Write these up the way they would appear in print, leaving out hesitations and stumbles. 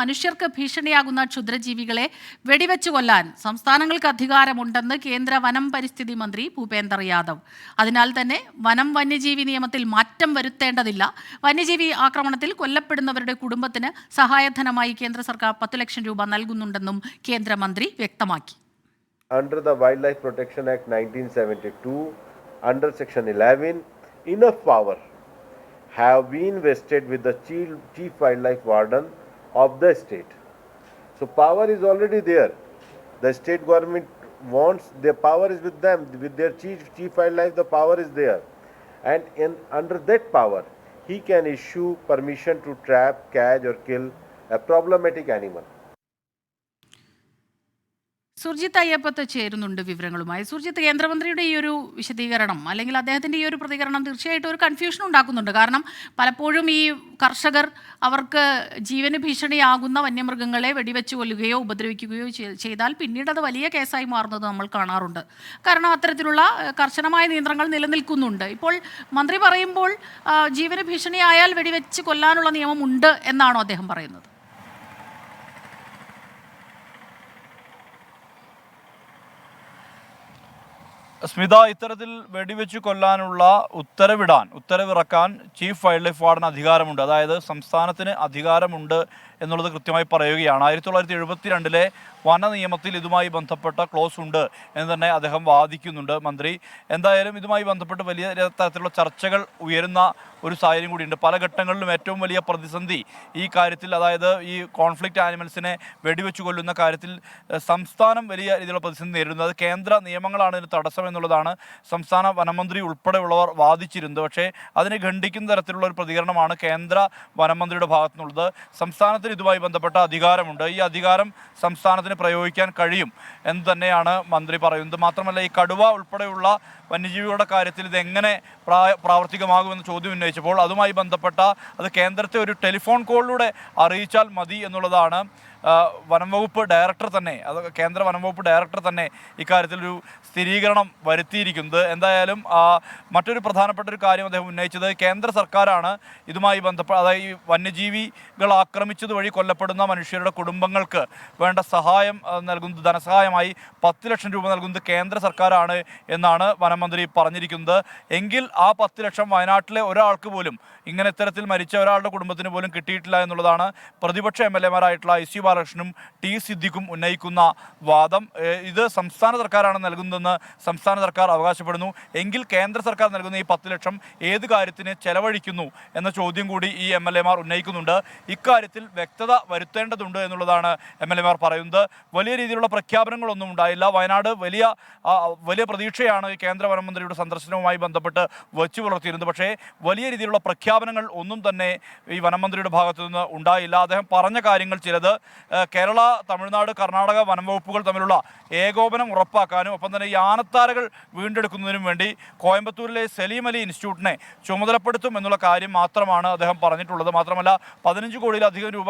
മനുഷ്യർക്ക് ഭീഷണിയാകുന്ന ക്ഷുദ്രജീവികളെ വെടിവെച്ചു കൊല്ലാൻ സംസ്ഥാനങ്ങൾക്ക് അധികാരമുണ്ടെന്ന് കേന്ദ്ര വനം പരിസ്ഥിതി മന്ത്രി ഭൂപേന്ദർ യാദവ്. അതിനാൽ തന്നെ വനം വന്യജീവി നിയമത്തിൽ മാറ്റം വരുത്തേണ്ടതില്ല. വന്യജീവി ആക്രമണത്തിൽ കൊല്ലപ്പെടുന്നവരുടെ കുടുംബത്തിന് സഹായധനമായി കേന്ദ്ര സർക്കാർ 10 ലക്ഷം രൂപ നൽകുന്നുണ്ടെന്നും കേന്ദ്രമന്ത്രി വ്യക്തമാക്കി. Under the Wildlife Protection Act 1972, under Section 11, enough power have been vested with the Chief Wildlife Warden of the state. So power is already there. The state government wants, their power is with them, with their chief wildlife, the power is there. And under that power, he can issue permission to trap, catch or kill a problematic animal. Surjit Ayyappath ചേരുന്നുണ്ട് വിവരങ്ങളുമായി. സുർജിത്ത്, കേന്ദ്രമന്ത്രിയുടെ ഈ ഒരു വിശദീകരണം അല്ലെങ്കിൽ അദ്ദേഹത്തിൻ്റെ ഈ ഒരു പ്രതികരണം തീർച്ചയായിട്ടും ഒരു കൺഫ്യൂഷൻ ഉണ്ടാക്കുന്നുണ്ട്. കാരണം പലപ്പോഴും ഈ കർഷകർ അവർക്ക് ജീവന് ഭീഷണിയാകുന്ന വന്യമൃഗങ്ങളെ വെടിവെച്ച് കൊല്ലുകയോ ഉപദ്രവിക്കുകയോ ചെയ്താൽ പിന്നീട് അത് വലിയ കേസായി മാറുന്നത് നമ്മൾ കാണാറുണ്ട്. കാരണം അത്തരത്തിലുള്ള കർശനമായ നിയന്ത്രണങ്ങൾ നിലനിൽക്കുന്നുണ്ട്. ഇപ്പോൾ മന്ത്രി പറയുമ്പോൾ ജീവന് ഭീഷണിയായാൽ വെടിവെച്ച് കൊല്ലാനുള്ള നിയമമുണ്ട് എന്നാണോ അദ്ദേഹം പറയുന്നത്? സ്മിത, ഇത്തരത്തിൽ വെടിവെച്ച് കൊല്ലാനുള്ള ഉത്തരവിറക്കാൻ ചീഫ് വൈൽഡ് ലൈഫ് വാർഡന് അധികാരമുണ്ട്. അതായത് സംസ്ഥാനത്തിന് അധികാരമുണ്ട് എന്നുള്ളത് കൃത്യമായി പറയുകയാണ്. 1972 വന നിയമത്തിൽ ഇതുമായി ബന്ധപ്പെട്ട ക്ലോസ് ഉണ്ട് എന്ന് തന്നെ അദ്ദേഹം വാദിക്കുന്നുണ്ട് മന്ത്രി. എന്തായാലും ഇതുമായി ബന്ധപ്പെട്ട് വലിയ തരത്തിലുള്ള ചർച്ചകൾ ഉയരുന്ന ഒരു സാഹചര്യം കൂടിയുണ്ട്. പല ഘട്ടങ്ങളിലും ഏറ്റവും വലിയ പ്രതിസന്ധി ഈ കാര്യത്തിൽ, അതായത് ഈ കോൺഫ്ലിക്റ്റ് ആനിമൽസിനെ വെടിവെച്ച് കൊല്ലുന്ന കാര്യത്തിൽ സംസ്ഥാനം വലിയ രീതിയിലുള്ള പ്രതിസന്ധി നേരിടുന്നത്. കേന്ദ്ര നിയമങ്ങളാണ് ഇതിന് തടസ്സം എന്നുള്ളതാണ് സംസ്ഥാന വനമന്ത്രി ഉൾപ്പെടെയുള്ളവർ വാദിച്ചിരുന്നത്. പക്ഷേ അതിനെ ഖണ്ഡിക്കുന്ന തരത്തിലുള്ള ഒരു പ്രതികരണമാണ് കേന്ദ്ര വനമന്ത്രിയുടെ ഭാഗത്തു നിന്നുള്ളത്. സംസ്ഥാനത്തിന് ഇതുമായി ബന്ധപ്പെട്ട അധികാരമുണ്ട്, ഈ അധികാരം സംസ്ഥാനത്തിന് പ്രയോഗിക്കാൻ കഴിയും എന്ന് തന്നെയാണ് മന്ത്രി പറയുന്നത്. മാത്രമല്ല, ഈ കടുവ ഉൾപ്പെടെയുള്ള വന്യജീവികളുടെ കാര്യത്തിൽ ഇതെങ്ങനെ പ്രാവർത്തികമാകുമെന്ന് ചോദ്യം ഉന്നയിച്ചപ്പോൾ അതുമായി ബന്ധപ്പെട്ട അത് കേന്ദ്രത്തെ ഒരു ടെലിഫോൺ കോളിലൂടെ അറിയിച്ചാൽ മതി എന്നുള്ളതാണ് വനംവകുപ്പ് ഡയറക്ടർ തന്നെ, കേന്ദ്ര വനംവകുപ്പ് ഡയറക്ടർ തന്നെ ഇക്കാര്യത്തിലൊരു സ്ഥിരീകരണം വരുത്തിയിരിക്കുന്നത്. എന്തായാലും മറ്റൊരു പ്രധാനപ്പെട്ട ഒരു കാര്യം അദ്ദേഹം ഉന്നയിച്ചത് കേന്ദ്ര സർക്കാരാണ് ഇതുമായി ബന്ധപ്പെട്ട്, അതായത് ഈ വന്യജീവികൾ ആക്രമിച്ചത് വഴി കൊല്ലപ്പെടുന്ന മനുഷ്യരുടെ കുടുംബങ്ങൾക്ക് വേണ്ട സഹായം നൽകുന്നത്, ധനസഹായമായി 10 ലക്ഷം രൂപ നൽകുന്നത് കേന്ദ്ര സർക്കാരാണ് എന്നാണ് വനമന്ത്രി പറഞ്ഞിരിക്കുന്നത്. എങ്കിൽ ആ 10 ലക്ഷം വയനാട്ടിലെ ഒരാൾക്ക് പോലും, ഇങ്ങനെ ഇത്തരത്തിൽ മരിച്ച ഒരാളുടെ കുടുംബത്തിന് പോലും കിട്ടിയിട്ടില്ല എന്നുള്ളതാണ് പ്രതിപക്ഷ MLA-മാരായിട്ടുള്ള IC ബാലകൃഷ്ണനും T സിദ്ദിഖും ഉന്നയിക്കുന്ന വാദം. ഇത് സംസ്ഥാന സർക്കാരാണ് നൽകുന്നതെന്ന് സംസ്ഥാന സർക്കാർ അവകാശപ്പെടുന്നു. എങ്കിൽ കേന്ദ്ര സർക്കാർ നൽകുന്ന ഈ 10 ലക്ഷം ഏത് കാര്യത്തിന് ചെലവഴിക്കുന്നു എന്ന ചോദ്യം കൂടി ഈ MLA-മാർ ഉന്നയിക്കുന്നുണ്ട്. ഇക്കാര്യത്തിൽ വ്യക്തത വരുത്തേണ്ടതുണ്ട് എന്നുള്ളതാണ് MLA-മാർ പറയുന്നത്. വലിയ രീതിയിലുള്ള പ്രഖ്യാപനങ്ങളൊന്നും ഉണ്ടായില്ല. വയനാട് വലിയ പ്രതീക്ഷയാണ് കേന്ദ്ര വനമന്ത്രിയുടെ സന്ദർശനവുമായി ബന്ധപ്പെട്ട് വച്ചു പുലർത്തിയിരുന്നത്. പക്ഷേ വലിയ രീതിയിലുള്ള പ്രഖ്യാപനങ്ങൾ ഒന്നും തന്നെ ഈ വനമന്ത്രിയുടെ ഭാഗത്തു നിന്ന് ഉണ്ടായില്ല. അദ്ദേഹം പറഞ്ഞ കാര്യങ്ങൾ ചിലത് കേരള, തമിഴ്നാട്, കർണാടക വനം വകുപ്പുകൾ തമ്മിലുള്ള ഏകോപനം ഉറപ്പാക്കാനും ഒപ്പം തന്നെ ഈ ആനത്താരകൾ വീണ്ടെടുക്കുന്നതിനും വേണ്ടി കോയമ്പത്തൂരിലെ സലീം അലി ഇൻസ്റ്റിറ്റ്യൂട്ടിനെ ചുമതലപ്പെടുത്തും എന്നുള്ള കാര്യം മാത്രമാണ് അദ്ദേഹം പറഞ്ഞിട്ടുള്ളത്. മാത്രമല്ല 15 കോടിയിലധികം രൂപ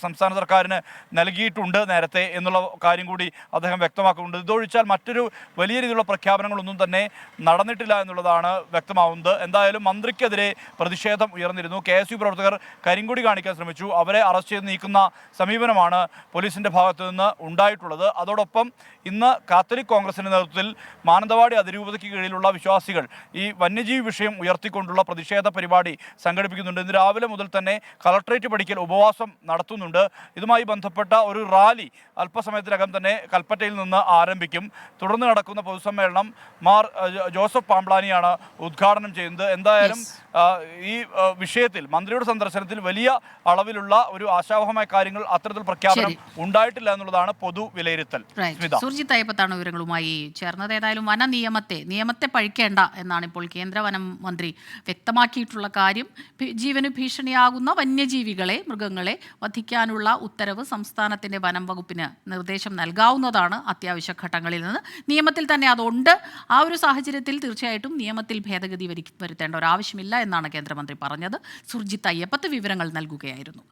സംസ്ഥാന സർക്കാരിന് നൽകിയിട്ടുണ്ട് നേരത്തെ എന്നുള്ള കാര്യം കൂടി അദ്ദേഹം വ്യക്തമാക്കുന്നുണ്ട്. ഇതൊഴിച്ചാൽ മറ്റൊരു വലിയ രീതിയിലുള്ള പ്രഖ്യാപനങ്ങളൊന്നും തന്നെ നടന്നിട്ടില്ല എന്നുള്ളതാണ് വ്യക്തമാവുന്നത്. എന്തായാലും മന്ത്രിക്കെതിരെ പ്രതിഷേധം ഉയർന്നിരുന്നു. KSU പ്രവർത്തകർ കരിങ്കൊടി കാണിക്കാൻ ശ്രമിച്ചു. അവരെ അറസ്റ്റ് ചെയ്ത് നീക്കുന്ന സമീപനമാണ് പോലീസിൻ്റെ ഭാഗത്തു നിന്ന് ഉണ്ടായിട്ടുള്ളത്. അതോടൊപ്പം ഇന്ന് കാത്തലിക് കോൺഗ്രസിൻ്റെ നേതൃത്വത്തിൽ മാനന്തവാടി അതിരൂപതയ്ക്ക് കീഴിലുള്ള വിശ്വാസികൾ ഈ വന്യജീവി വിഷയം ഉയർത്തിക്കൊണ്ടുള്ള പ്രതിഷേധ പരിപാടി സംഘടിപ്പിക്കുന്നുണ്ട്. ഇന്ന് രാവിലെ മുതൽ തന്നെ കളക്ട്രേറ്റ് പടിക്കൽ ഉപവാസം നടത്തുന്നുണ്ട്. ഇതുമായി ബന്ധപ്പെട്ട ഒരു റാലി അല്പസമയത്തിനകം തന്നെ കൽപ്പറ്റയിൽ നിന്ന് ആരംഭിക്കും. തുടർന്ന് നടക്കുന്ന പൊതുസമ്മേളനം മാർ ജോസഫ് പാംബ്ലാനിയാണ് ഉദ്ഘാടനം ചെയ്യുന്നത്. എന്തായാലും ഈ വിഷയത്തിൽ മന്ത്രിയുടെ സന്ദർശനത്തിൽ വലിയ അളവിലുള്ള ഒരു ആശാവഹമായ കാര്യങ്ങൾ, അത്തരത്തിൽ പ്രഖ്യാപനം ഉണ്ടായിട്ടില്ല എന്നുള്ളതാണ് പൊതു വിലയിരുത്തൽ. സുർജിത്ത് അയ്യപ്പത്താണ് വിവരങ്ങളുമായി ചേർന്നത്. ഏതായാലും നിയമത്തെ പഴിക്കേണ്ട എന്നാണ് ഇപ്പോൾ കേന്ദ്ര വനം മന്ത്രി വ്യക്തമാക്കിയിട്ടുള്ള കാര്യം. ജീവന് ഭീഷണിയാകുന്ന വന്യജീവികളെ, മൃഗങ്ങളെ വധിക്കാനുള്ള ഉത്തരവ് സംസ്ഥാനത്തിന്റെ വനം വകുപ്പിന് നിർദ്ദേശം നൽകാവുന്നതാണ് അത്യാവശ്യ ഘട്ടങ്ങളിൽ നിന്ന്. നിയമത്തിൽ തന്നെ അതുണ്ട്. ആ ഒരു സാഹചര്യത്തിൽ തീർച്ചയായിട്ടും നിയമത്തിൽ ഭേദഗതി വരുത്തേണ്ട ഒരു ആവശ്യമില്ല എന്നാണ് കേന്ദ്രമന്ത്രി പറഞ്ഞത്. സുർജിത്ത് അയ്യപ്പത്ത് വിവരങ്ങൾ നൽകുകയായിരുന്നു.